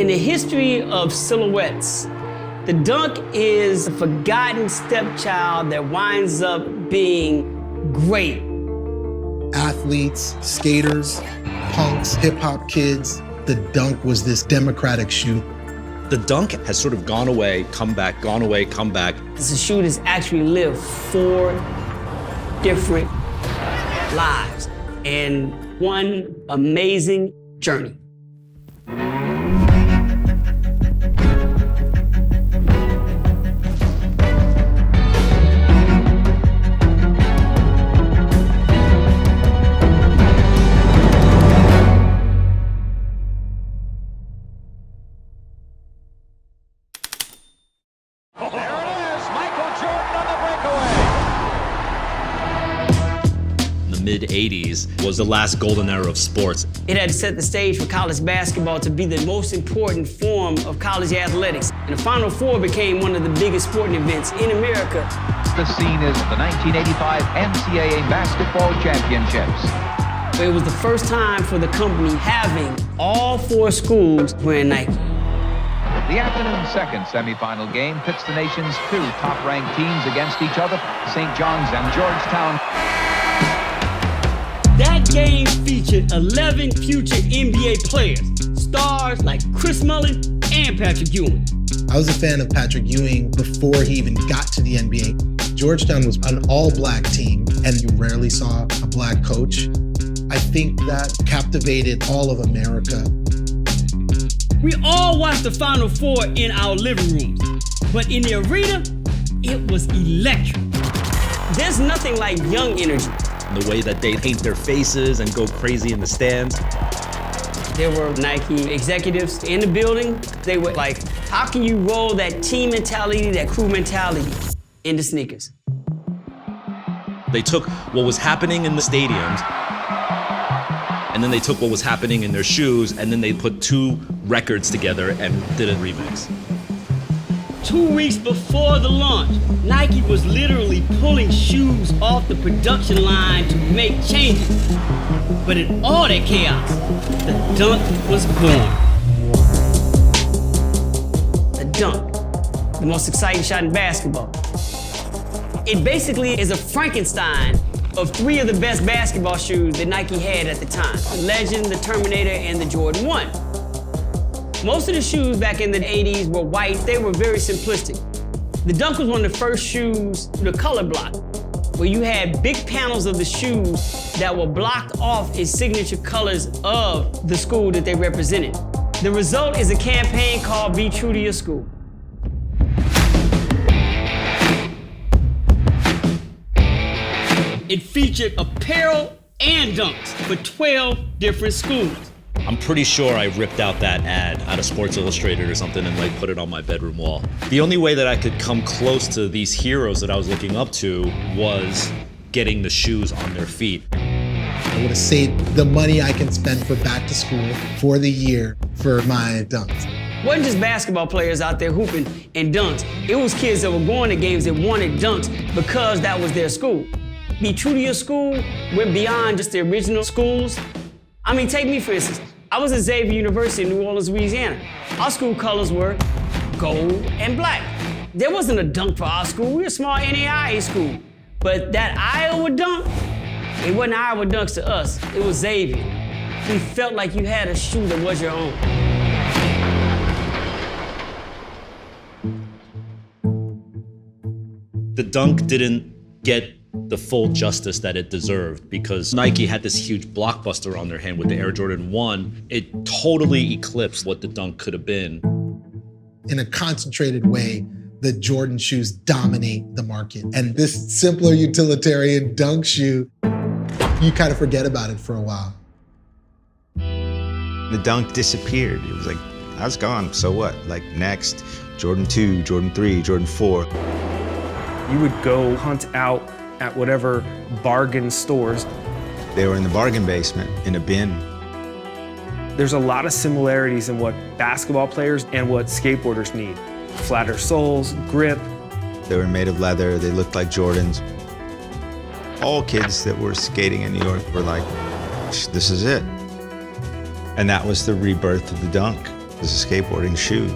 In the history of silhouettes, the dunk is a forgotten stepchild that winds up being great. Athletes, skaters, punks, hip-hop kids, the dunk was this democratic shoe. The dunk has sort of gone away, come back, gone away, come back. It's a shoe that's actually lived 4 different lives and one amazing journey. Mid-'80s was the last golden era of sports. It had set the stage for college basketball to be the most important form of college athletics. And the Final Four became one of the biggest sporting events in America. The scene is the 1985 NCAA basketball championships. It was the first time for the company having all 4 schools wearing Nike. The afternoon second semifinal game pits the nation's 2 top-ranked teams against each other, St. John's and Georgetown. That game featured 11 future NBA players, stars like Chris Mullin and Patrick Ewing. I was a fan of Patrick Ewing before he even got to the NBA. Georgetown was an all-black team, and you rarely saw a black coach. I think that captivated all of America. We all watched the Final Four in our living rooms, but in the arena, it was electric. There's nothing like young energy. The way that they paint their faces and go crazy in the stands. There were Nike executives in the building. They were like, how can you roll that team mentality, that crew mentality into sneakers? They took what was happening in the stadiums, and then they took what was happening in their shoes, and then they put 2 records together and did a remix. 2 weeks before the launch, Nike was literally pulling shoes off the production line to make changes. But in all that chaos, the dunk was born. The dunk, the most exciting shot in basketball. It basically is a Frankenstein of 3 of the best basketball shoes that Nike had at the time: the Legend, the Terminator, and the Jordan 1. Most of the shoes back in the 80s were white. They were very simplistic. The Dunk was one of the first shoes, the color block, where you had big panels of the shoes that were blocked off as signature colors of the school that they represented. The result is a campaign called Be True to Your School. It featured apparel and dunks for 12 different schools. I'm pretty sure I ripped out that ad out of Sports Illustrated or something and like put it on my bedroom wall. The only way that I could come close to these heroes that I was looking up to was getting the shoes on their feet. I would have saved the money I can spend for back to school for the year for my dunks. It wasn't just basketball players out there hooping in dunks. It was kids that were going to games that wanted dunks because that was their school. Be True to Your School went beyond just the original schools. I mean, take me for instance. I was at Xavier University in New Orleans, Louisiana. Our school colors were gold and black. There wasn't a dunk for our school. We were a small NAIA school. But that Iowa dunk, it wasn't Iowa dunks to us. It was Xavier. We felt like you had a shoe that was your own. The dunk didn't get the full justice that it deserved because Nike had this huge blockbuster on their hand with the Air Jordan 1. It totally eclipsed what the dunk could have been. In a concentrated way, the Jordan shoes dominate the market. And this simpler utilitarian dunk shoe, you kind of forget about it for a while. The dunk disappeared. It was like, I was gone, so what? Like next, Jordan 2, Jordan 3, Jordan 4. You would go hunt out at whatever bargain stores. They were in the bargain basement, in a bin. There's a lot of similarities in what basketball players and what skateboarders need. Flatter soles, grip. They were made of leather, they looked like Jordans. All kids that were skating in New York were like, this is it. And that was the rebirth of the dunk. It's a skateboarding shoe.